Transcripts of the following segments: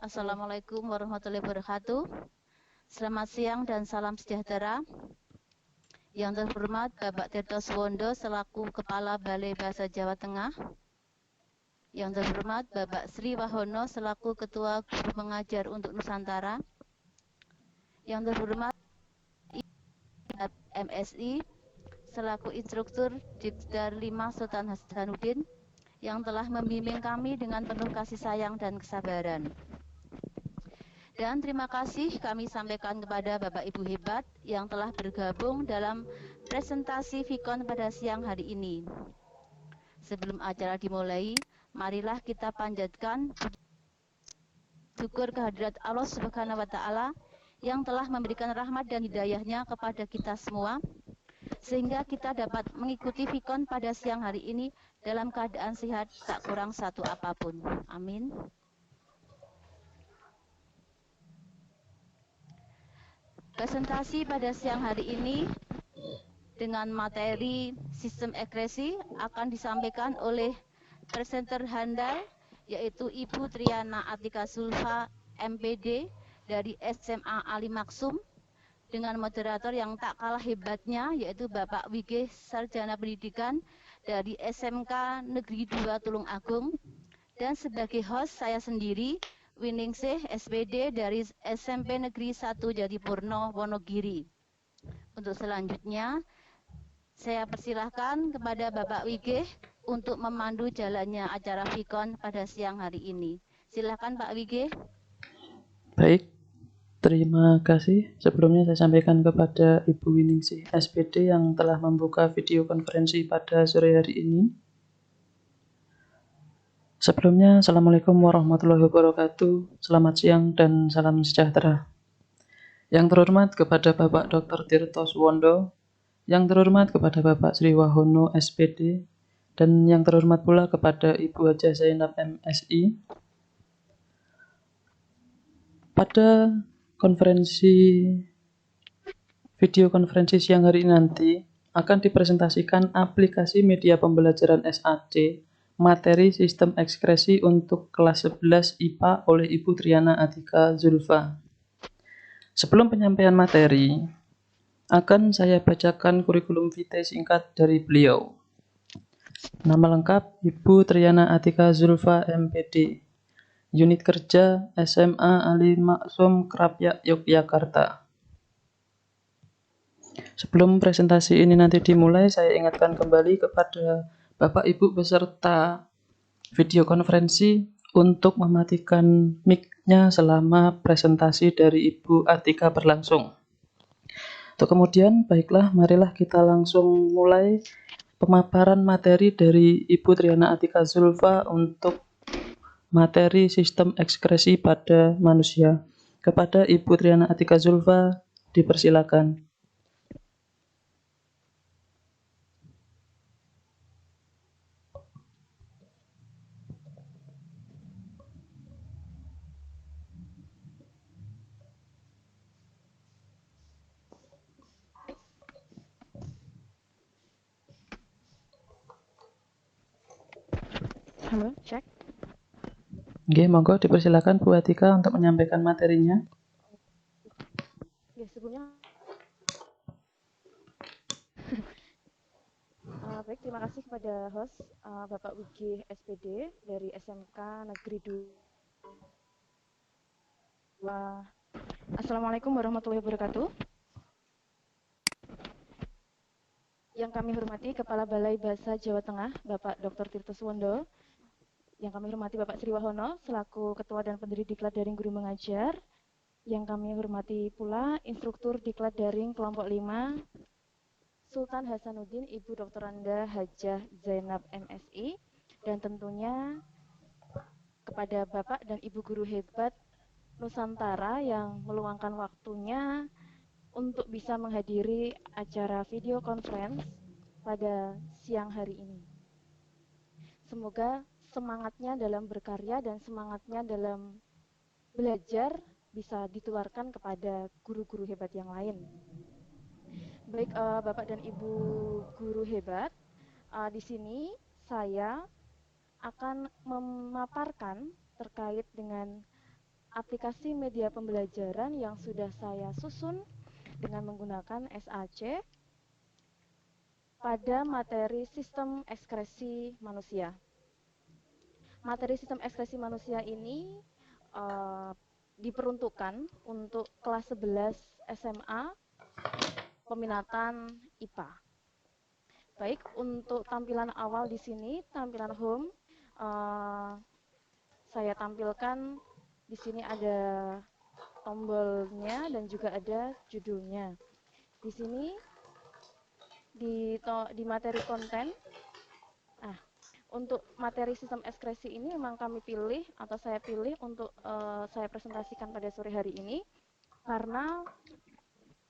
Assalamualaikum warahmatullahi wabarakatuh. Selamat siang dan salam sejahtera. Yang terhormat Bapak Tirto Suwondo selaku Kepala Balai Bahasa Jawa Tengah. Yang terhormat Bapak Sri Wahono selaku Ketua Guru Mengajar untuk Nusantara. Yang terhormat MSI selaku Instruktur Dikdar 5 Sultan Hasanuddin yang telah membimbing kami dengan penuh kasih sayang dan kesabaran. Dan terima kasih kami sampaikan kepada Bapak Ibu hebat yang telah bergabung dalam presentasi Vikon pada siang hari ini. Sebelum acara dimulai, marilah kita panjatkan syukur kehadirat Allah Subhanahu wa Ta'ala yang telah memberikan rahmat dan hidayahnya kepada kita semua, sehingga kita dapat mengikuti Vikon pada siang hari ini dalam keadaan sehat tak kurang satu apapun. Amin. Presentasi pada siang hari ini dengan materi sistem ekskresi akan disampaikan oleh presenter handal, yaitu Ibu Triana Atika Zulfa, MPD dari SMA Ali Maksum, dengan moderator yang tak kalah hebatnya, yaitu Bapak Wige Sarjana Pendidikan dari SMK Negeri 2 Tulung Agung, dan sebagai host saya sendiri, Winingsih SPD dari SMP Negeri 1 Jatipurno, Wonogiri. Untuk selanjutnya, saya persilahkan kepada Bapak Wige untuk memandu jalannya acara Vikon pada siang hari ini. Silakan Pak Wige. Baik, terima kasih. Sebelumnya saya sampaikan kepada Ibu Winingsih SPD yang telah membuka video konferensi pada sore hari ini. Sebelumnya, Assalamualaikum warahmatullahi wabarakatuh. Selamat siang dan salam sejahtera. Yang terhormat kepada Bapak Dr. Tirto Suwondo, yang terhormat kepada Bapak Sri Wahono SPD, dan yang terhormat pula kepada Ibu Hajah Zainab MSI. Pada video konferensi siang hari ini nanti akan dipresentasikan aplikasi media pembelajaran SAD materi sistem ekskresi untuk kelas 11 IPA oleh Ibu Triana Atika Zulfa. Sebelum penyampaian materi, akan saya bacakan kurikulum vitae singkat dari beliau. Nama lengkap Ibu Triana Atika Zulfa MPD, Unit Kerja SMA Ali Maksum Krapyak Yogyakarta. Sebelum presentasi ini nanti dimulai, saya ingatkan kembali kepada Bapak Ibu peserta video konferensi untuk mematikan mic-nya selama presentasi dari Ibu Atika berlangsung. Untuk kemudian, baiklah, marilah kita langsung mulai pemaparan materi dari Ibu Triana Atika Zulfa untuk materi sistem ekskresi pada manusia. Kepada Ibu Triana Atika Zulfa, dipersilakan. Halo, cek. Oke, monggo dipersilakan Bu Atika untuk menyampaikan materinya. Ya, sebelumnya baik, terima kasih kepada host Bapak Wige SPD dari SMK Negeri 2. Assalamualaikum warahmatullahi wabarakatuh. Yang kami hormati Kepala Balai Bahasa Jawa Tengah, Bapak Dr. Tirto Suwondo. Yang kami hormati Bapak Sri Wahono selaku Ketua dan Pendiri Diklat Daring Guru Mengajar. Yang kami hormati pula Instruktur Diklat Daring Kelompok 5 Sultan Hasanuddin, Ibu Dr. Anda Hajah Zainab MSI, dan tentunya kepada Bapak dan Ibu Guru hebat Nusantara yang meluangkan waktunya untuk bisa menghadiri acara video conference pada siang hari ini. Semoga semangatnya dalam berkarya dan semangatnya dalam belajar bisa ditularkan kepada guru-guru hebat yang lain. Baik, Bapak dan Ibu guru hebat, di sini saya akan memaparkan terkait dengan aplikasi media pembelajaran yang sudah saya susun dengan menggunakan SAC pada materi sistem ekskresi manusia. Materi sistem ekskresi manusia ini diperuntukkan untuk kelas 11 SMA peminatan IPA. Baik, untuk tampilan awal di sini, tampilan home, saya tampilkan di sini ada tombolnya dan juga ada judulnya. Di sini di materi konten. Nah, untuk materi sistem ekskresi ini memang kami pilih atau saya pilih untuk saya presentasikan pada sore hari ini karena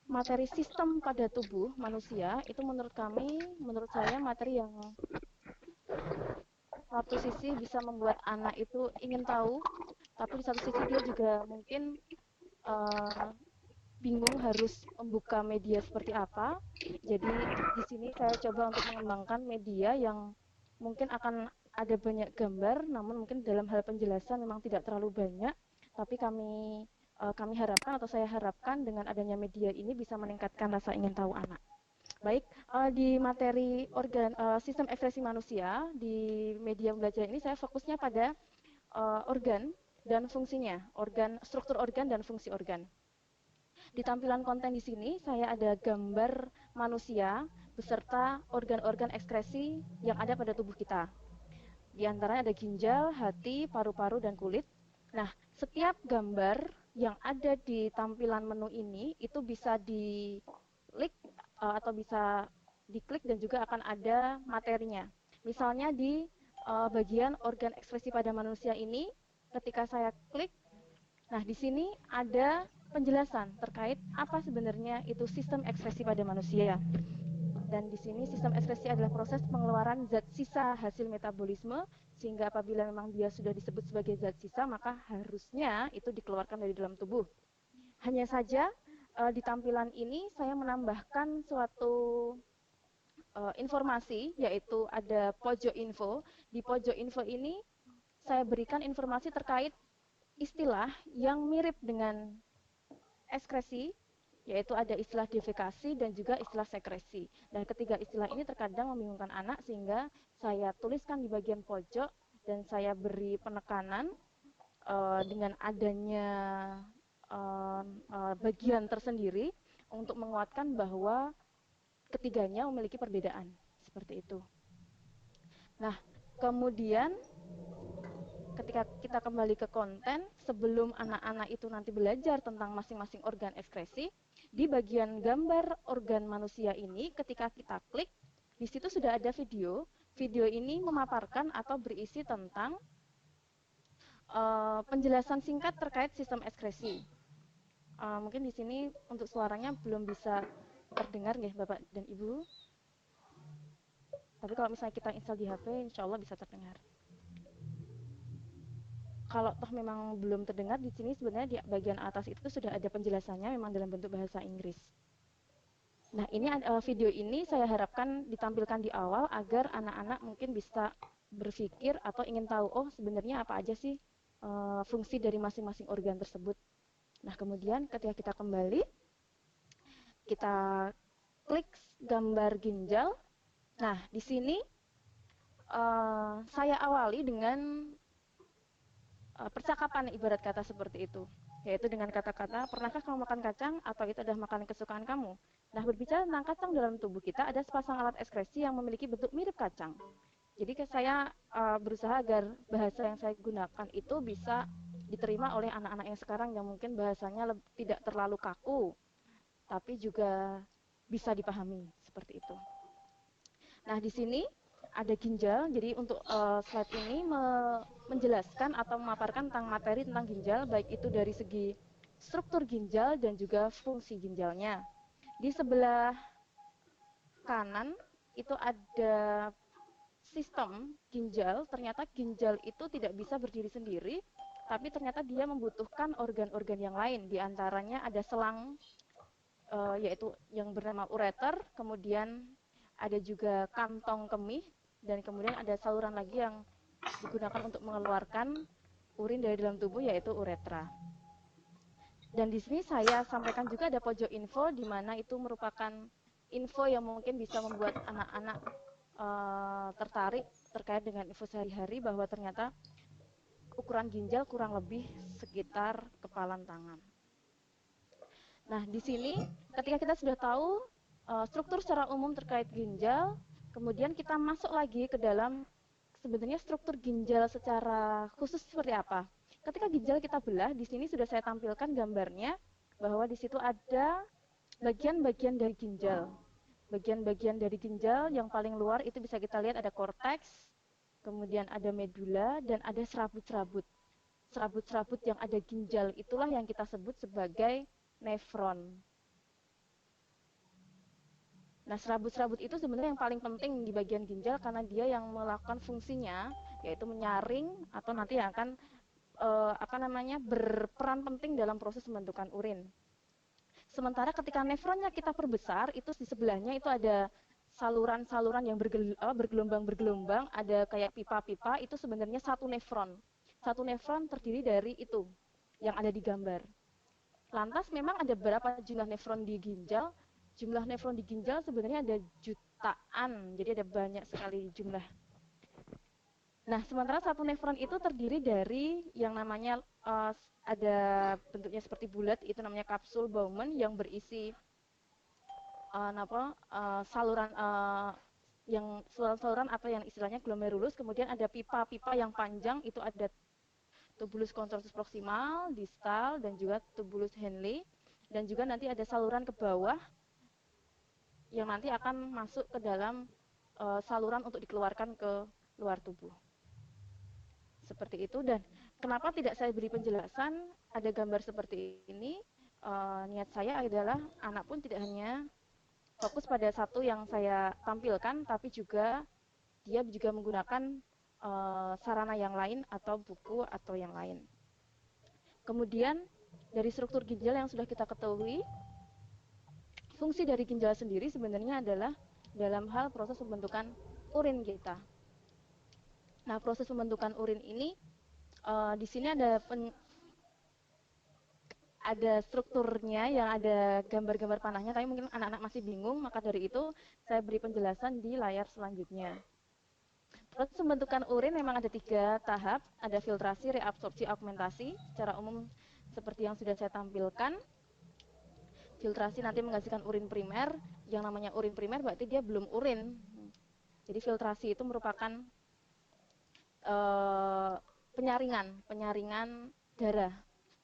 materi sistem pada tubuh manusia itu menurut saya materi yang satu sisi bisa membuat anak itu ingin tahu, tapi di satu sisi dia juga mungkin bingung harus membuka media seperti apa. Jadi di sini saya coba untuk mengembangkan media yang mungkin akan ada banyak gambar, namun mungkin dalam hal penjelasan memang tidak terlalu banyak, tapi kami harapkan atau saya harapkan dengan adanya media ini bisa meningkatkan rasa ingin tahu anak. Baik, di materi sistem ekspresi manusia di media belajar ini saya fokusnya pada organ dan fungsinya, struktur organ dan fungsi organ. Di tampilan konten di sini saya ada gambar manusia beserta organ-organ ekskresi yang ada pada tubuh kita. Di antaranya ada ginjal, hati, paru-paru, dan kulit. Nah, setiap gambar yang ada di tampilan menu ini itu bisa diklik atau bisa diklik dan juga akan ada materinya. Misalnya di bagian organ ekspresi pada manusia ini, ketika saya klik, nah di sini ada penjelasan terkait apa sebenarnya itu sistem ekspresi pada manusia. Dan di sini sistem ekspresi adalah proses pengeluaran zat sisa hasil metabolisme, sehingga apabila memang dia sudah disebut sebagai zat sisa, maka harusnya itu dikeluarkan dari dalam tubuh. Hanya saja di tampilan ini saya menambahkan suatu informasi, yaitu ada pojok info. Di pojok info ini saya berikan informasi terkait istilah yang mirip dengan ekskresi, yaitu ada istilah defekasi dan juga istilah sekresi. Dan ketiga istilah ini terkadang membingungkan anak, sehingga saya tuliskan di bagian pojok dan saya beri penekanan dengan adanya bagian tersendiri untuk menguatkan bahwa ketiganya memiliki perbedaan, seperti itu. Nah, kemudian ketika kita kembali ke konten, sebelum anak-anak itu nanti belajar tentang masing-masing organ ekskresi, di bagian gambar organ manusia ini, ketika kita klik, di situ sudah ada video. Video ini memaparkan atau berisi tentang penjelasan singkat terkait sistem ekskresi. Mungkin di sini untuk suaranya belum bisa terdengar ya Bapak dan Ibu. Tapi kalau misalnya kita install di HP, insya Allah bisa terdengar. Kalau toh memang belum terdengar, di sini sebenarnya di bagian atas itu sudah ada penjelasannya memang dalam bentuk bahasa Inggris. Nah, ini video ini saya harapkan ditampilkan di awal agar anak-anak mungkin bisa berpikir atau ingin tahu, oh sebenarnya apa aja sih fungsi dari masing-masing organ tersebut. Nah, kemudian ketika kita kembali, kita klik gambar ginjal. Nah, di sini saya awali dengan percakapan ibarat kata seperti itu, yaitu dengan kata-kata, pernahkah kamu makan kacang atau itu adalah makanan kesukaan kamu? Nah, berbicara tentang kacang dalam tubuh kita, ada sepasang alat ekskresi yang memiliki bentuk mirip kacang. Jadi saya berusaha agar bahasa yang saya gunakan itu bisa diterima oleh anak-anak yang sekarang yang mungkin bahasanya tidak terlalu kaku, tapi juga bisa dipahami, seperti itu. Nah, di sini ada ginjal, jadi untuk slide ini menjelaskan atau memaparkan tentang materi tentang ginjal, baik itu dari segi struktur ginjal dan juga fungsi ginjalnya. Di sebelah kanan itu ada sistem ginjal. Ternyata ginjal itu tidak bisa berdiri sendiri, tapi ternyata dia membutuhkan organ-organ yang lain. Di antaranya ada selang, yaitu yang bernama ureter, kemudian ada juga kantong kemih, dan kemudian ada saluran lagi yang digunakan untuk mengeluarkan urin dari dalam tubuh, yaitu uretra. Dan di sini saya sampaikan juga ada pojok info, di mana itu merupakan info yang mungkin bisa membuat anak-anak tertarik terkait dengan info sehari-hari, bahwa ternyata ukuran ginjal kurang lebih sekitar kepalan tangan. Nah, di sini ketika kita sudah tahu struktur secara umum terkait ginjal, kemudian kita masuk lagi ke dalam sebenarnya struktur ginjal secara khusus seperti apa. Ketika ginjal kita belah, di sini sudah saya tampilkan gambarnya bahwa di situ ada bagian-bagian dari ginjal. Bagian-bagian dari ginjal yang paling luar itu bisa kita lihat ada korteks, kemudian ada medula, dan ada serabut-serabut. Serabut-serabut yang ada ginjal itulah yang kita sebut sebagai nefron. Nah, serabut-serabut itu sebenarnya yang paling penting di bagian ginjal karena dia yang melakukan fungsinya, yaitu menyaring atau nanti yang akan berperan penting dalam proses pembentukan urin. Sementara ketika nefronnya kita perbesar, itu di sebelahnya itu ada saluran-saluran yang bergelombang-bergelombang, ada kayak pipa-pipa, itu sebenarnya satu nefron. Satu nefron terdiri dari itu yang ada di gambar. Lantas memang ada berapa jumlah nefron di ginjal? Jumlah nefron di ginjal sebenarnya ada jutaan, jadi ada banyak sekali jumlah. Nah, sementara satu nefron itu terdiri dari yang namanya ada bentuknya seperti bulat, itu namanya kapsul Bowman yang berisi saluran saluran atau yang istilahnya glomerulus. Kemudian ada pipa-pipa yang panjang, itu ada tubulus contorsus proximal, distal, dan juga tubulus Henle. Dan juga nanti ada saluran ke bawah yang nanti akan masuk ke dalam saluran untuk dikeluarkan ke luar tubuh. Seperti itu. Dan kenapa tidak saya beri penjelasan, ada gambar seperti ini, niat saya adalah anak pun tidak hanya fokus pada satu yang saya tampilkan, tapi juga dia juga menggunakan sarana yang lain atau buku atau yang lain. Kemudian dari struktur ginjal yang sudah kita ketahui, fungsi dari ginjal sendiri sebenarnya adalah dalam hal proses pembentukan urin kita. Nah, proses pembentukan urin ini di sini ada strukturnya yang ada gambar-gambar panahnya, tapi mungkin anak-anak masih bingung, maka dari itu saya beri penjelasan di layar selanjutnya. Proses pembentukan urin memang ada 3 tahap, ada filtrasi, reabsorpsi, augmentasi. Secara umum seperti yang sudah saya tampilkan, filtrasi nanti menghasilkan urin primer. Yang namanya urin primer berarti dia belum urin. Jadi filtrasi itu merupakan penyaringan darah.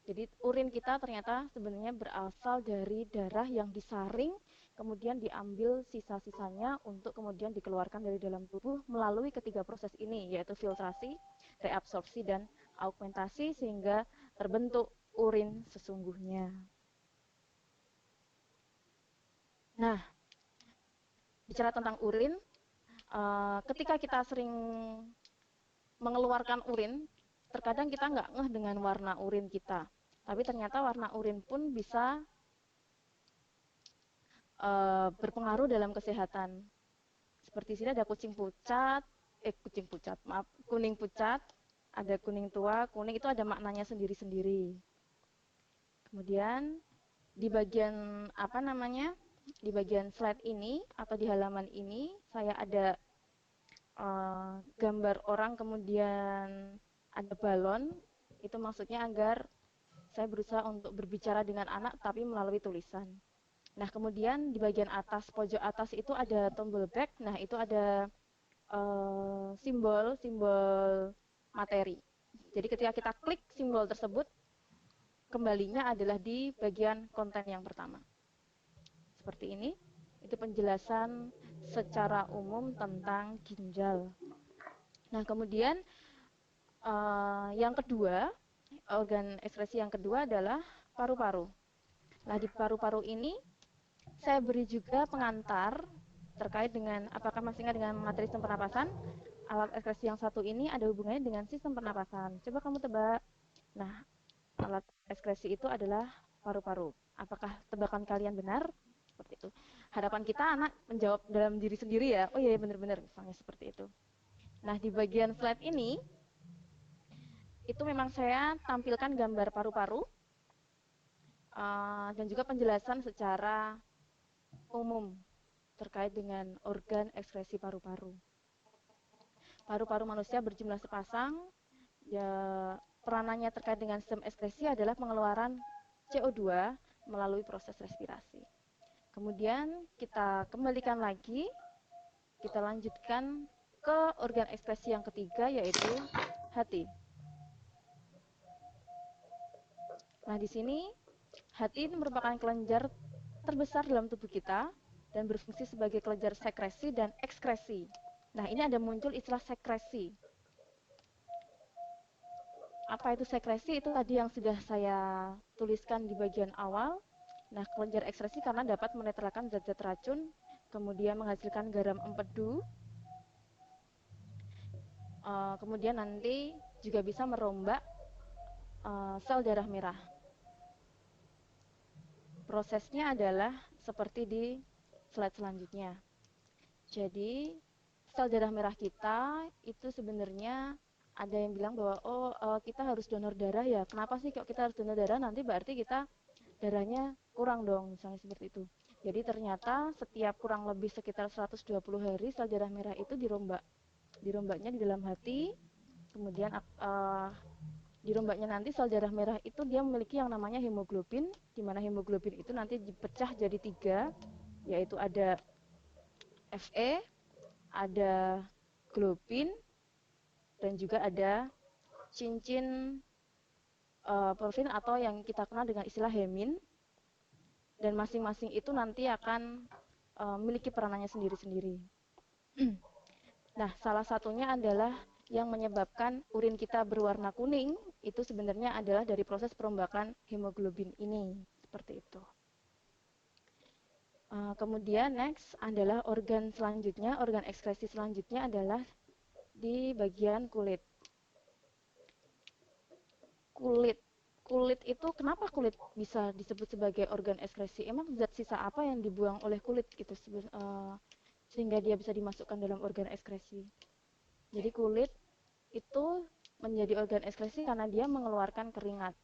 Jadi urin kita ternyata sebenarnya berasal dari darah yang disaring, kemudian diambil sisa-sisanya untuk kemudian dikeluarkan dari dalam tubuh melalui ketiga proses ini, yaitu filtrasi, reabsorpsi, dan augmentasi, sehingga terbentuk urin sesungguhnya. Nah, bicara tentang urin, ketika kita sering mengeluarkan urin, terkadang kita nggak ngeh dengan warna urin kita. Tapi ternyata warna urin pun bisa berpengaruh dalam kesehatan. Seperti sini ada kuning pucat, ada kuning tua, kuning itu ada maknanya sendiri-sendiri. Kemudian di bagian di bagian slide ini atau di halaman ini saya ada gambar orang, kemudian ada balon. Itu maksudnya agar saya berusaha untuk berbicara dengan anak tapi melalui tulisan. Nah, kemudian di bagian atas, pojok atas itu ada tombol back. Nah, itu ada simbol materi. Jadi ketika kita klik simbol tersebut, kembalinya adalah di bagian konten yang pertama. Seperti ini, itu penjelasan secara umum tentang ginjal. Nah, kemudian yang kedua, organ ekskresi yang kedua adalah paru-paru. Nah, di paru-paru ini saya beri juga pengantar terkait dengan apakah masih ingat dengan materi sistem pernapasan. Alat ekskresi yang satu ini ada hubungannya dengan sistem pernapasan. Coba kamu tebak. Nah, alat ekskresi itu adalah paru-paru. Apakah tebakan kalian benar? Seperti itu. Harapan kita anak menjawab dalam diri sendiri ya. Oh iya, benar-benar, misalnya seperti itu. Nah, di bagian slide ini itu memang saya tampilkan gambar paru-paru. dan juga penjelasan secara umum terkait dengan organ ekskresi paru-paru. Paru-paru manusia berjumlah sepasang, ya, peranannya terkait dengan sistem ekskresi adalah pengeluaran CO2 melalui proses respirasi. Kemudian kita kembalikan lagi, kita lanjutkan ke organ ekskresi yang ketiga, yaitu hati. Nah, di sini hati ini merupakan kelenjar terbesar dalam tubuh kita dan berfungsi sebagai kelenjar sekresi dan ekskresi. Nah, ini ada muncul istilah sekresi. Apa itu sekresi? Itu tadi yang sudah saya tuliskan di bagian awal. Nah, kelenjar ekskresi karena dapat menetralkan zat-zat racun, kemudian menghasilkan garam empedu, kemudian nanti juga bisa merombak sel darah merah. Prosesnya adalah seperti di slide selanjutnya. Jadi, sel darah merah kita itu sebenarnya ada yang bilang bahwa kita harus donor darah ya. Kenapa sih kok kita harus donor darah? Nanti berarti kita darahnya kurang dong, misalnya seperti itu. Jadi ternyata setiap kurang lebih sekitar 120 hari sel darah merah itu dirombaknya di dalam hati. Kemudian dirombaknya nanti sel darah merah itu dia memiliki yang namanya hemoglobin, di mana hemoglobin itu nanti dipecah jadi 3, yaitu ada Fe, ada globin, dan juga ada cincin porfin atau yang kita kenal dengan istilah hemin. Dan masing-masing itu nanti akan memiliki peranannya sendiri-sendiri. Nah, salah satunya adalah yang menyebabkan urin kita berwarna kuning itu sebenarnya adalah dari proses perombakan hemoglobin ini, seperti itu. Kemudian next adalah organ selanjutnya, organ ekskresi selanjutnya adalah di bagian kulit. Kulit itu kenapa kulit bisa disebut sebagai organ ekskresi? Emang zat sisa apa yang dibuang oleh kulit gitu sehingga dia bisa dimasukkan dalam organ ekskresi? Jadi kulit itu menjadi organ ekskresi karena dia mengeluarkan keringat.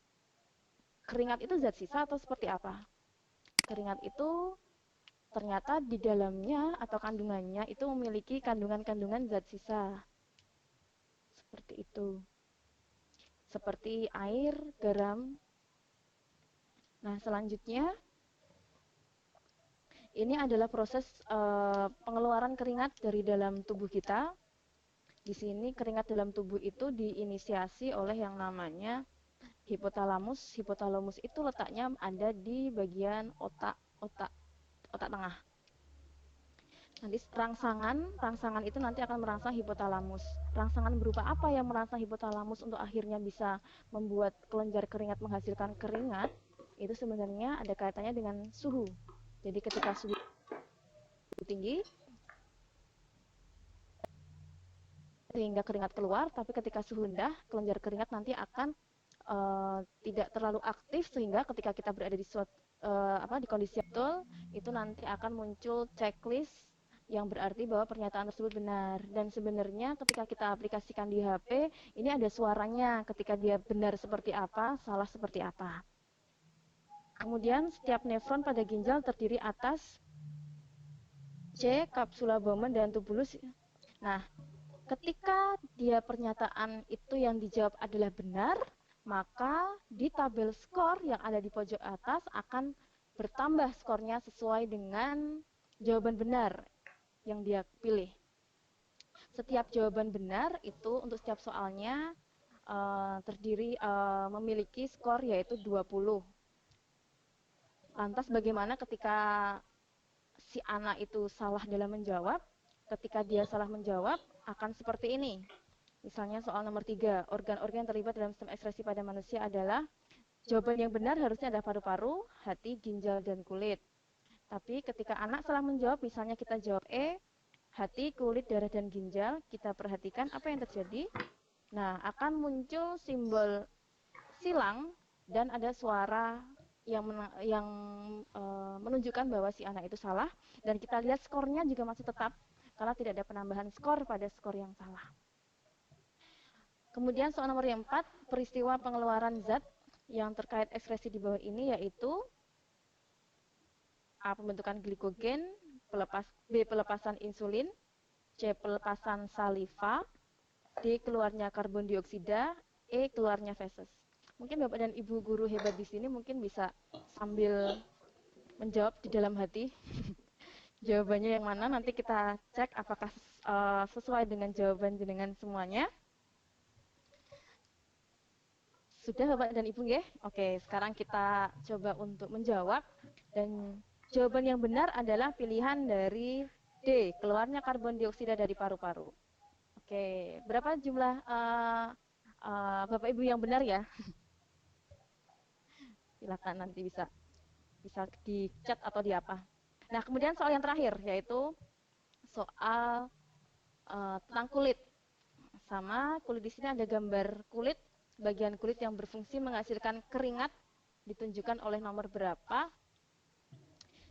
Keringat itu zat sisa atau seperti apa? Keringat itu ternyata di dalamnya atau kandungannya itu memiliki kandungan-kandungan zat sisa. Seperti itu. Seperti air, garam. Nah, selanjutnya ini adalah proses pengeluaran keringat dari dalam tubuh kita. Di sini keringat dalam tubuh itu diinisiasi oleh yang namanya hipotalamus. Hipotalamus itu letaknya ada di bagian otak tengah. Nanti rangsangan itu nanti akan merangsang hipotalamus. Rangsangan berupa apa yang merangsang hipotalamus untuk akhirnya bisa membuat kelenjar keringat menghasilkan keringat? Itu sebenarnya ada kaitannya dengan suhu. Jadi ketika suhu tinggi sehingga keringat keluar, tapi ketika suhu rendah, kelenjar keringat nanti akan tidak terlalu aktif sehingga ketika kita berada di di kondisi betul, itu nanti akan muncul checklist yang berarti bahwa pernyataan tersebut benar. Dan sebenarnya ketika kita aplikasikan di HP, ini ada suaranya ketika dia benar seperti apa, salah seperti apa. Kemudian setiap nefron pada ginjal terdiri atas C, kapsula Bowman, dan tubulus. Nah, ketika dia pernyataan itu yang dijawab adalah benar, maka di tabel skor yang ada di pojok atas akan bertambah skornya sesuai dengan jawaban benar yang dia pilih. Setiap jawaban benar itu untuk setiap soalnya memiliki skor yaitu 20. Lantas bagaimana ketika si anak itu salah dalam menjawab? Ketika dia salah menjawab akan seperti ini. Misalnya soal nomor 3, organ-organ terlibat dalam sistem ekskresi pada manusia adalah, jawaban yang benar harusnya ada paru-paru, hati, ginjal, dan kulit. Tapi ketika anak salah menjawab, misalnya kita jawab E, hati, kulit, darah, dan ginjal, kita perhatikan apa yang terjadi. Nah, akan muncul simbol silang dan ada suara yang menunjukkan bahwa si anak itu salah. Dan kita lihat skornya juga masih tetap, karena tidak ada penambahan skor pada skor yang salah. Kemudian soal nomor yang 4, peristiwa pengeluaran zat. yang terkait ekskresi di bawah ini yaitu A. Pembentukan glikogen, B. Pelepasan insulin, C. Pelepasan saliva, D. Keluarnya karbon dioksida, E. Keluarnya feses. Mungkin Bapak dan Ibu guru hebat di sini mungkin bisa sambil menjawab di dalam hati. Jawabannya yang mana, nanti kita cek apakah sesuai dengan jawaban jenengan semuanya. Sudah Bapak dan Ibu nggih? Oke, sekarang kita coba untuk menjawab, dan jawaban yang benar adalah pilihan dari D, keluarnya karbon dioksida dari paru-paru. Oke, berapa jumlah Bapak Ibu yang benar ya? Silakan nanti bisa di chat atau di apa. Nah, kemudian soal yang terakhir yaitu soal tentang kulit. Sama kulit di sini ada gambar kulit, bagian kulit yang berfungsi menghasilkan keringat ditunjukkan oleh nomor berapa.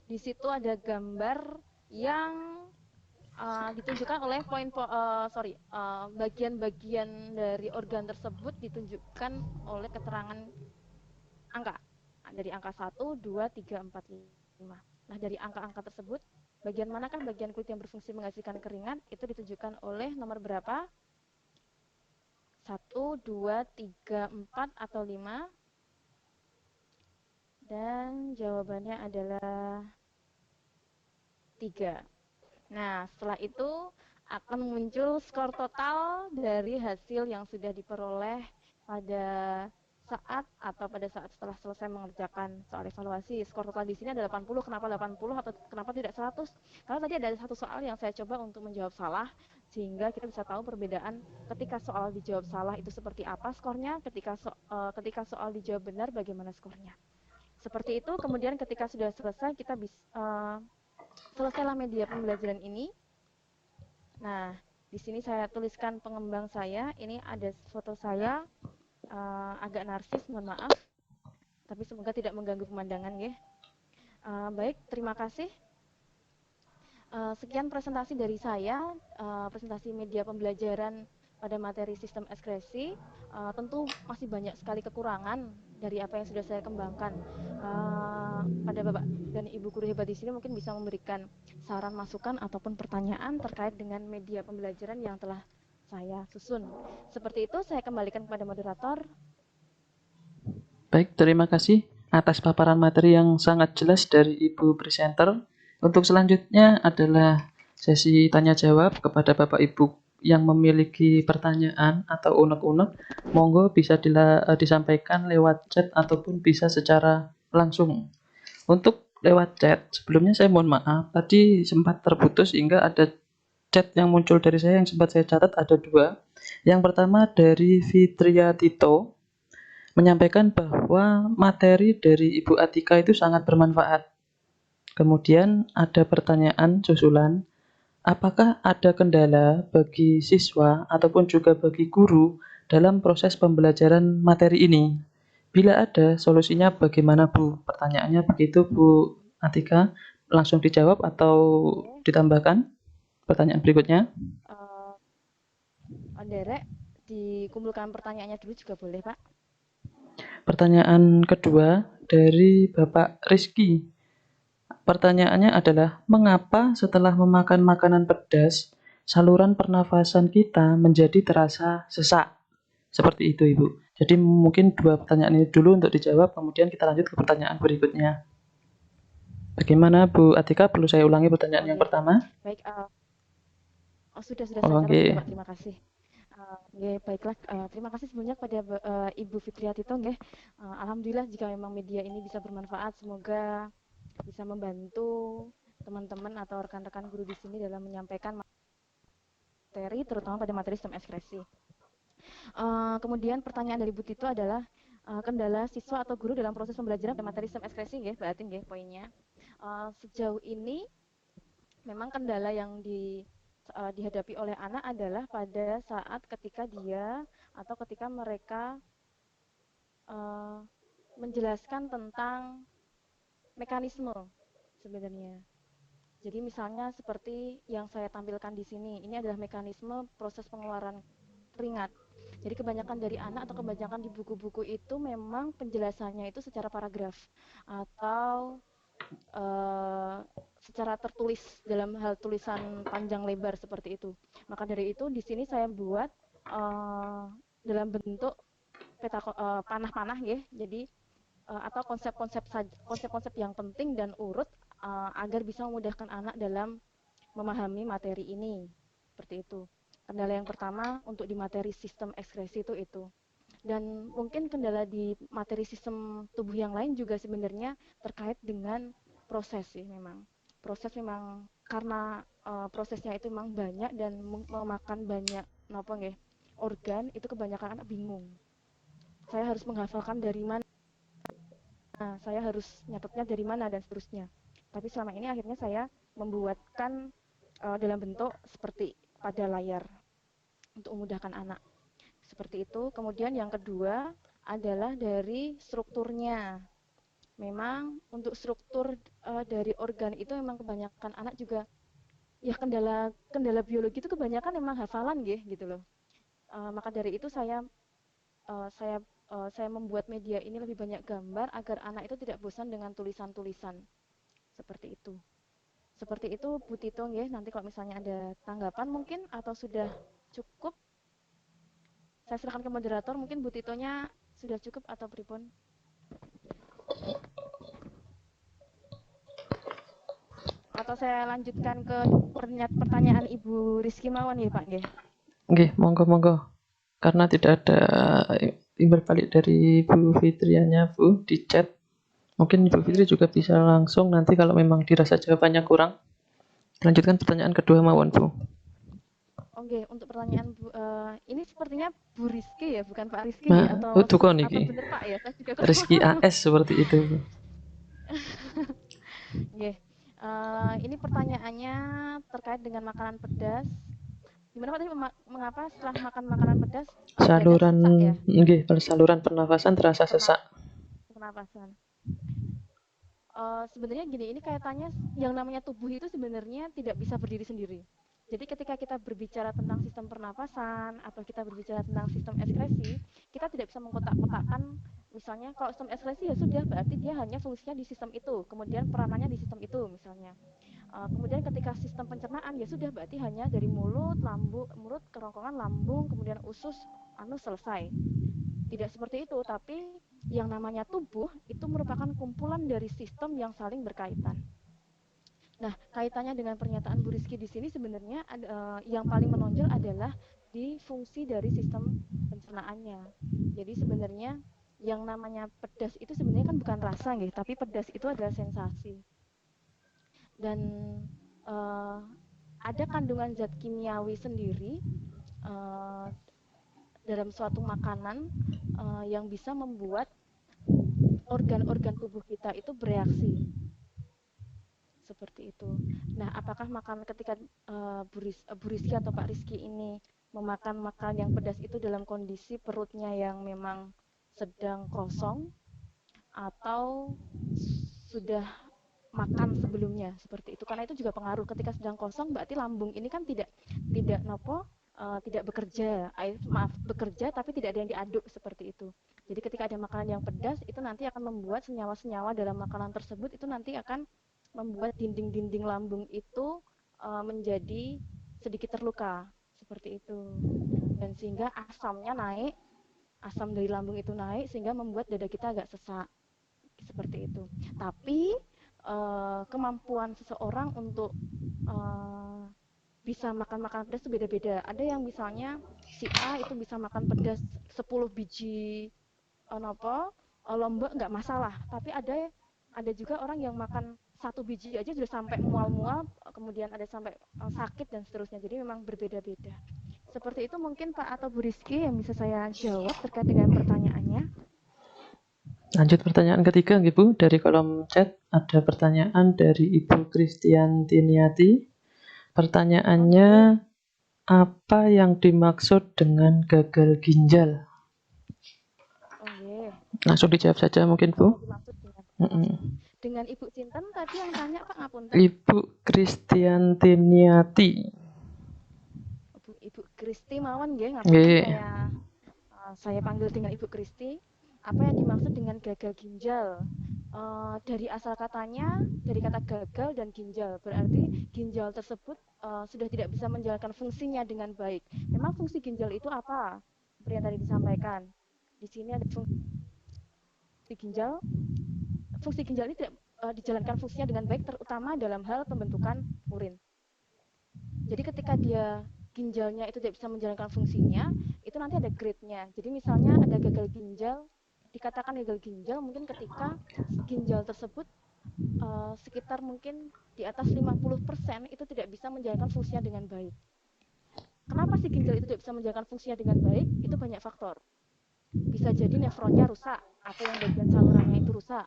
Di situ ada gambar yang ditunjukkan oleh bagian-bagian dari organ tersebut ditunjukkan oleh keterangan angka. Dari angka 1, 2, 3, 4, 5. Nah, dari angka-angka tersebut, bagian manakah bagian kulit yang berfungsi menghasilkan keringat? Itu ditunjukkan oleh nomor berapa? 1, 2, 3, 4, atau 5? Dan jawabannya adalah 3. Nah, setelah itu akan muncul skor total dari hasil yang sudah diperoleh pada saat setelah selesai mengerjakan soal evaluasi. Skor total di sini ada 80. Kenapa 80 atau kenapa tidak 100? Karena tadi ada satu soal yang saya coba untuk menjawab salah, sehingga kita bisa tahu perbedaan ketika soal dijawab salah itu seperti apa skornya, ketika soal dijawab benar bagaimana skornya. Seperti itu. Kemudian ketika sudah selesai, kita bisa selesailah media pembelajaran ini. Nah, di sini saya tuliskan pengembang saya. Ini ada foto saya, agak narsis, mohon maaf. Tapi semoga tidak mengganggu pemandangan ya. Baik, terima kasih. Sekian presentasi dari saya, presentasi media pembelajaran pada materi sistem ekskresi. Tentu masih banyak sekali kekurangan dari apa yang sudah saya kembangkan. Pada Bapak dan Ibu guru hebat di sini mungkin bisa memberikan saran, masukan, ataupun pertanyaan terkait dengan media pembelajaran yang telah saya susun. Seperti itu, saya kembalikan kepada moderator. Baik, terima kasih atas paparan materi yang sangat jelas dari Ibu presenter. Untuk selanjutnya adalah sesi tanya jawab kepada Bapak Ibu yang memiliki pertanyaan atau unek-unek. Monggo bisa disampaikan lewat chat ataupun bisa secara langsung. Untuk lewat chat, sebelumnya saya mohon maaf, tadi sempat terputus hingga ada chat yang muncul dari saya yang sempat saya catat ada 2. Yang pertama dari Fitria Tito, menyampaikan bahwa materi dari Ibu Atika itu sangat bermanfaat. Kemudian ada pertanyaan susulan, apakah ada kendala bagi siswa ataupun juga bagi guru dalam proses pembelajaran materi ini? Bila ada, solusinya bagaimana Bu? Pertanyaannya begitu Bu Atika, langsung dijawab atau ditambahkan pertanyaan berikutnya? Derek, dikumpulkan pertanyaannya dulu juga boleh Pak. Pertanyaan kedua dari Bapak Rizky. Pertanyaannya adalah, mengapa setelah memakan makanan pedas, saluran pernafasan kita menjadi terasa sesak? Seperti itu, Ibu. Jadi mungkin 2 pertanyaan ini dulu untuk dijawab, kemudian kita lanjut ke pertanyaan berikutnya. Bagaimana Bu Atika? Perlu saya ulangi pertanyaan yang pertama? Baik, sudah saya catat Pak, terima kasih. Baiklah, terima kasih sebelumnya kepada Ibu Fitria Tito. Alhamdulillah jika memang media ini bisa bermanfaat, semoga bisa membantu teman-teman atau rekan-rekan guru di sini dalam menyampaikan materi, terutama pada materi sistem ekskresi. Kemudian pertanyaan dari Bu Tito adalah kendala siswa atau guru dalam proses pembelajaran pada materi sistem ekskresi, berarti poinnya. Sejauh ini memang kendala yang dihadapi oleh anak adalah pada saat ketika mereka menjelaskan tentang mekanisme sebenarnya. Jadi misalnya seperti yang saya tampilkan di sini, ini adalah mekanisme proses pengeluaran keringat. Jadi kebanyakan dari anak atau kebanyakan di buku-buku itu memang penjelasannya itu secara paragraf atau eh, secara tertulis dalam hal tulisan panjang lebar seperti itu. Maka dari itu di sini saya buat dalam bentuk panah-panah ya. Jadi atau konsep-konsep yang penting dan urut agar bisa memudahkan anak dalam memahami materi ini. Seperti itu. Kendala yang pertama untuk di materi sistem ekskresi itu. Dan mungkin kendala di materi sistem tubuh yang lain juga sebenarnya terkait dengan proses sih memang. Proses memang karena prosesnya itu memang banyak dan memakan banyak organ, itu kebanyakan anak bingung. Saya harus menghafalkan dari mana, saya harus nyatetnya dari mana dan seterusnya. Tapi selama ini akhirnya saya membuatkan dalam bentuk seperti pada layar untuk memudahkan anak. Seperti itu. Kemudian yang kedua adalah dari strukturnya. Memang untuk struktur dari organ itu memang kebanyakan anak juga ya kendala biologi itu kebanyakan memang hafalan gitu loh. Maka dari itu saya membuat media ini lebih banyak gambar agar anak itu tidak bosan dengan tulisan-tulisan seperti itu. Seperti itu Bu Tito ya. Nanti kalau misalnya ada tanggapan mungkin atau sudah cukup, saya serahkan ke moderator. Mungkin Bu Titonya sudah cukup atau pripun? Atau saya lanjutkan ke pertanyaan Ibu Rizky mawon ya Pak nggih. Nggih, monggo. Karena tidak ada imbal balik dari Bu Fitrianya Bu di chat. Mungkin Ibu Fitri juga bisa langsung nanti kalau memang dirasa jawabannya kurang. Lanjutkan pertanyaan kedua mawon Bu. Oke, untuk pertanyaan ini sepertinya Bu Rizky ya, bukan Pak Rizky Nah, atau niki. benar Pak ya? Saya juga Rizky AS seperti itu. Oke. Ini pertanyaannya terkait dengan makanan pedas. Gimana Pak tadi mengapa setelah makan makanan pedas badan sesak ya? Nggih, saluran pernafasan terasa sesak. Pernapasan. Sebenarnya gini, ini kaitannya yang namanya tubuh itu sebenarnya tidak bisa berdiri sendiri. Jadi ketika kita berbicara tentang sistem pernapasan atau kita berbicara tentang sistem ekskresi, kita tidak bisa mengkotak-kotakkan. Misalnya kalau sistem ekskresi ya sudah, berarti dia hanya fungsinya di sistem itu, kemudian peranannya di sistem itu misalnya. Kemudian ketika sistem pencernaan ya sudah, berarti hanya dari mulut, kerongkongan, lambung, kemudian usus, selesai. Tidak seperti itu, tapi yang namanya tubuh itu merupakan kumpulan dari sistem yang saling berkaitan. Nah, kaitannya dengan pernyataan Bu Rizky di sini sebenarnya yang paling menonjol adalah di fungsi dari sistem pencernaannya. Jadi sebenarnya yang namanya pedas itu sebenarnya kan bukan rasa gitu, tapi pedas itu adalah sensasi. Dan ada kandungan zat kimiawi sendiri dalam suatu makanan yang bisa membuat organ-organ tubuh kita itu bereaksi seperti itu. Nah, apakah ketika Bu Rizky atau Pak Rizky ini memakan makanan yang pedas itu dalam kondisi perutnya yang memang sedang kosong atau sudah makan sebelumnya seperti itu? Karena itu juga pengaruh. Ketika sedang kosong berarti lambung ini kan tidak bekerja, bekerja tapi tidak ada yang diaduk seperti itu. Jadi ketika ada makanan yang pedas itu nanti akan membuat senyawa-senyawa dalam makanan tersebut itu nanti akan membuat dinding-dinding lambung itu menjadi sedikit terluka seperti itu. Dan sehingga asam dari lambung itu naik sehingga membuat dada kita agak sesak seperti itu. Tapi kemampuan seseorang untuk bisa makan makanan pedas itu beda-beda. Ada yang misalnya si A itu bisa makan pedas 10 biji lombok nggak masalah. Tapi ada juga orang yang makan satu biji aja sudah sampai mual-mual, kemudian ada sampai sakit dan seterusnya. Jadi memang berbeda-beda. Seperti itu mungkin Pak atau Bu Rizky yang bisa saya jawab terkait dengan pertanyaannya. Lanjut pertanyaan ketiga, Ibu. Dari kolom chat ada pertanyaan dari Ibu Christian Tiniati. Pertanyaannya, apa yang dimaksud dengan gagal ginjal? Langsung dijawab saja mungkin, Bu. Dengan Ibu Sinten tadi yang tanya Pak ngapunten. Ibu Christian Tiniati. Ibu Kristi mawon nggih, ngapunten saya saya panggil dengan Ibu Kristi. Apa yang dimaksud dengan gagal ginjal? Dari asal katanya, dari kata gagal dan ginjal, berarti ginjal tersebut sudah tidak bisa menjalankan fungsinya dengan baik. Memang fungsi ginjal itu apa? Seperti yang tadi disampaikan. Di sini ada fungsi ginjal. Fungsi ginjal ini tidak dijalankan fungsinya dengan baik, terutama dalam hal pembentukan urin. Jadi ketika dia ginjalnya itu tidak bisa menjalankan fungsinya, itu nanti ada grade-nya. Jadi misalnya ada gagal ginjal, dikatakan gagal ginjal mungkin ketika ginjal tersebut sekitar mungkin di atas 50% itu tidak bisa menjalankan fungsinya dengan baik. Kenapa sih ginjal itu tidak bisa menjalankan fungsinya dengan baik? Itu banyak faktor. Bisa jadi nefronnya rusak, atau yang bagian salurannya itu rusak.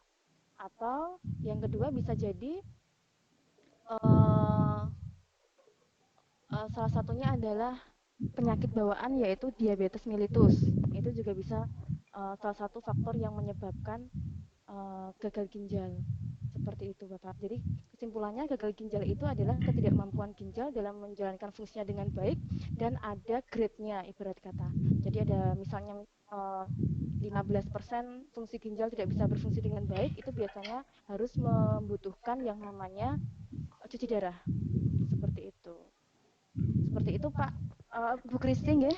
Atau yang kedua bisa jadi salah satunya adalah penyakit bawaan, yaitu diabetes mellitus. Itu juga bisa salah satu faktor yang menyebabkan gagal ginjal. Seperti itu, Bapak. Jadi kesimpulannya gagal ginjal itu adalah ketidakmampuan ginjal dalam menjalankan fungsinya dengan baik, dan ada grade-nya, ibarat kata. Jadi ada misalnya 15% fungsi ginjal tidak bisa berfungsi dengan baik, itu biasanya harus membutuhkan yang namanya cuci darah. Seperti itu. Seperti itu, Pak. Bu Kristi, nggih.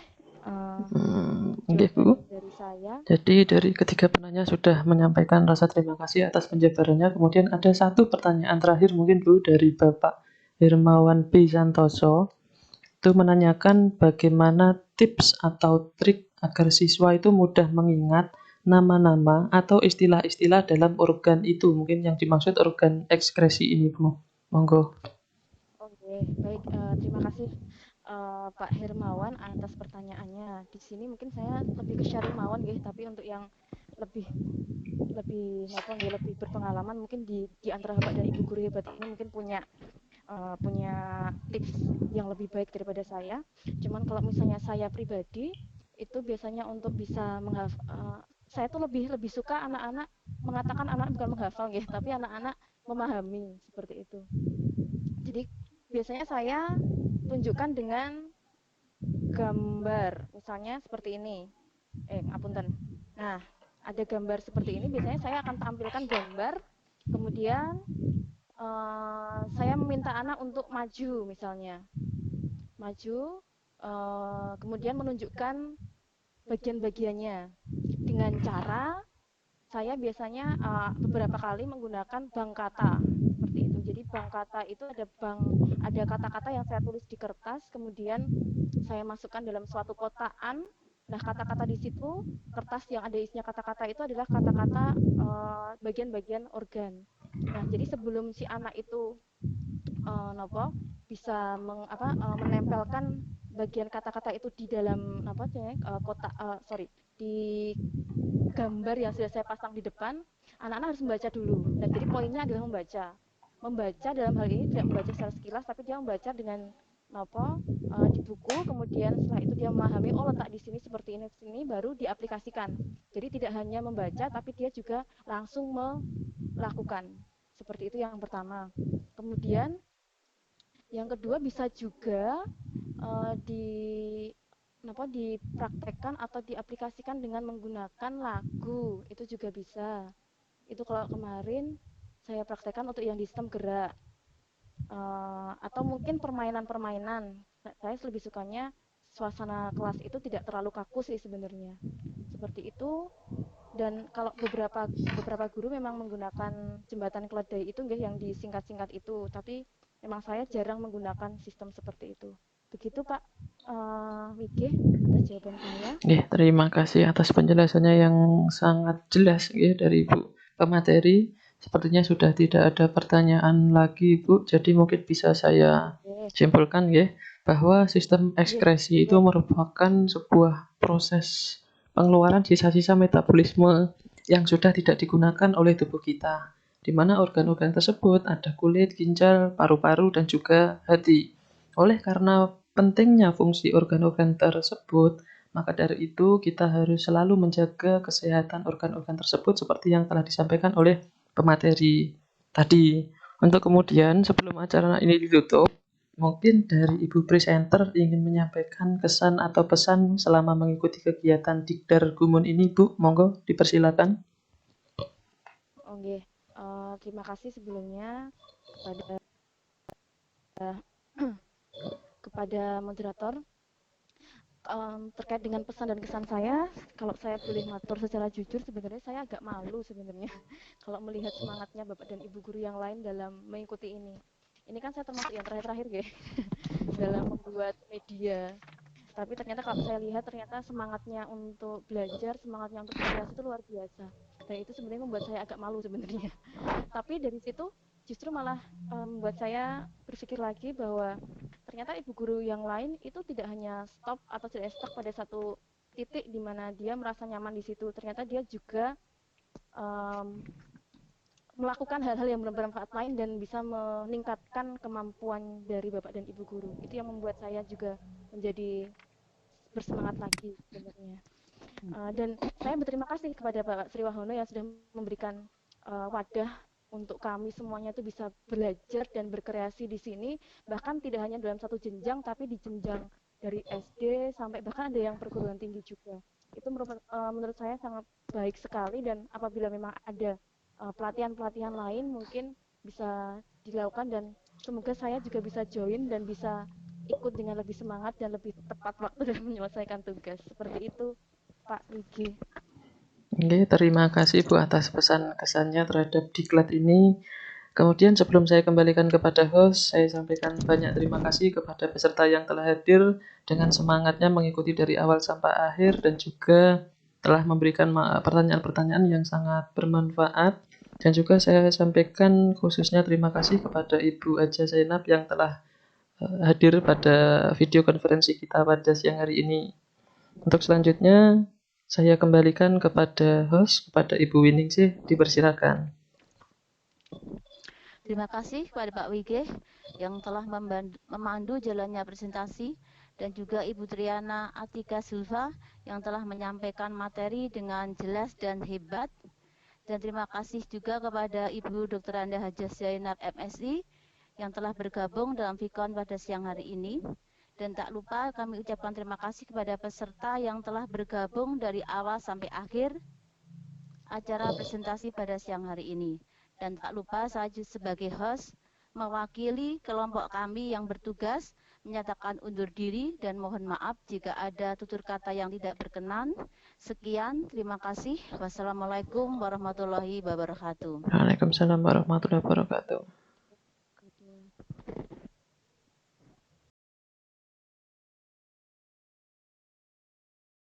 Nggih, Bu. Dari saya. Jadi dari ketiga penanya sudah menyampaikan rasa terima kasih atas penjabarannya. Kemudian ada satu pertanyaan terakhir mungkin, Bu, dari Bapak Hermawan B. Santoso. Itu menanyakan bagaimana tips atau trik agar siswa itu mudah mengingat nama-nama atau istilah-istilah dalam organ itu. Mungkin yang dimaksud organ ekskresi ini, Bu. Monggo. Oke, baik. Terima kasih Pak Hermawan atas pertanyaannya. Di sini mungkin saya lebih ke Syarimawan, nggih, tapi untuk yang lebih lebih berpengalaman mungkin di antara Bapak dan Ibu guru hebat ini mungkin punya tips yang lebih baik daripada saya. Cuman kalau misalnya saya pribadi itu biasanya untuk bisa saya tuh lebih suka anak-anak mengatakan, anak bukan menghafal, ya, tapi anak-anak memahami, seperti itu. Jadi biasanya saya tunjukkan dengan gambar, misalnya seperti ini. Ngapunten. Nah, ada gambar seperti ini, biasanya saya akan tampilkan gambar, kemudian saya meminta anak untuk maju, misalnya. Maju, kemudian menunjukkan bagian-bagiannya. Dengan cara, saya biasanya beberapa kali menggunakan bank kata, seperti itu. Jadi bank kata itu ada kata-kata yang saya tulis di kertas, kemudian saya masukkan dalam suatu kotaan. Nah, kata-kata di situ, kertas yang ada isinya kata-kata itu adalah kata-kata bagian-bagian organ. Nah, jadi sebelum si anak itu bisa menempelkan bagian kata-kata itu di dalam di gambar yang sudah saya pasang di depan, anak-anak harus membaca dulu. Nah, jadi poinnya adalah membaca dalam hal ini tidak membaca secara sekilas, tapi dia membaca dengan di buku, kemudian setelah itu dia memahami, oh letak di sini seperti ini, baru diaplikasikan. Jadi tidak hanya membaca, tapi dia juga langsung melakukan. Seperti itu yang pertama. Kemudian yang kedua bisa juga dipraktekkan atau diaplikasikan dengan menggunakan lagu, itu juga bisa. Itu kalau kemarin saya praktekkan untuk yang di sistem gerak. Atau mungkin permainan-permainan. Saya lebih sukanya suasana kelas itu tidak terlalu kaku sih sebenarnya. Seperti itu. Dan kalau beberapa guru memang menggunakan jembatan keledai itu, nggih, yang disingkat-singkat itu, tapi memang saya jarang menggunakan sistem seperti itu. Begitu, Pak Wige, atas jawaban saya. Terima kasih atas penjelasannya yang sangat jelas dari Ibu pemateri. Sepertinya sudah tidak ada pertanyaan lagi, Bu. Jadi mungkin bisa saya simpulkan bahwa sistem ekskresi itu merupakan sebuah proses pengeluaran sisa-sisa metabolisme yang sudah tidak digunakan oleh tubuh kita, di mana organ-organ tersebut ada kulit, ginjal, paru-paru, dan juga hati. Oleh karena pentingnya fungsi organ-organ tersebut, maka dari itu kita harus selalu menjaga kesehatan organ-organ tersebut seperti yang telah disampaikan oleh pemateri tadi. Untuk kemudian sebelum acara ini ditutup, Mungkin dari Ibu presenter ingin menyampaikan kesan atau pesan selama mengikuti kegiatan Dikdar Gumun ini, Bu. Monggo dipersilakan. Oke, terima kasih sebelumnya kepada kepada moderator. Terkait dengan pesan dan kesan saya, kalau saya boleh matur secara jujur, sebenarnya saya agak malu sebenarnya kalau melihat semangatnya Bapak dan Ibu guru yang lain dalam mengikuti ini. Ini kan saya termasuk yang terakhir-terakhir ya, dalam membuat media. Tapi ternyata kalau saya lihat, ternyata semangatnya untuk belajar, semangatnya untuk berkreasi itu luar biasa. Dan itu sebenarnya membuat saya agak malu sebenarnya. Tapi dari situ justru malah membuat saya berpikir lagi bahwa ternyata ibu guru yang lain itu tidak hanya stop atau tidak stuck pada satu titik di mana dia merasa nyaman di situ. Ternyata dia juga melakukan hal-hal yang bermanfaat lain dan bisa meningkatkan kemampuan dari Bapak dan Ibu guru. Itu yang membuat saya juga menjadi bersemangat lagi sebenarnya. Dan saya berterima kasih kepada Bapak Sriwahono yang sudah memberikan wadah untuk kami semuanya itu bisa belajar dan berkreasi di sini, bahkan tidak hanya dalam satu jenjang, tapi di jenjang dari SD sampai bahkan ada yang perguruan tinggi juga. Itu menurut saya sangat baik sekali, dan apabila memang ada pelatihan-pelatihan lain mungkin bisa dilakukan, dan semoga saya juga bisa join dan bisa ikut dengan lebih semangat dan lebih tepat waktu dalam menyelesaikan tugas. Seperti itu, Pak Wigi. Oke, terima kasih Bu atas pesan kesannya terhadap diklat ini. Kemudian sebelum saya kembalikan kepada host, saya sampaikan banyak terima kasih kepada peserta yang telah hadir dengan semangatnya mengikuti dari awal sampai akhir dan juga telah memberikan pertanyaan-pertanyaan yang sangat bermanfaat. Dan juga saya sampaikan khususnya terima kasih kepada Ibu Aja Zainab yang telah hadir pada video konferensi kita pada siang hari ini. Untuk selanjutnya, saya kembalikan kepada host, kepada Ibu Winingsih, dipersilakan. Terima kasih kepada Pak Wige yang telah memandu jalannya presentasi, dan juga Ibu Triana Atika Silva yang telah menyampaikan materi dengan jelas dan hebat. Dan terima kasih juga kepada Ibu Dr. Anda Hajah Zainab MSI yang telah bergabung dalam Vikon pada siang hari ini. Dan tak lupa kami ucapkan terima kasih kepada peserta yang telah bergabung dari awal sampai akhir acara presentasi pada siang hari ini. Dan tak lupa saya sebagai host mewakili kelompok kami yang bertugas menyatakan undur diri dan mohon maaf jika ada tutur kata yang tidak berkenan. Sekian, terima kasih. Wassalamualaikum warahmatullahi wabarakatuh. Waalaikumsalam warahmatullahi wabarakatuh.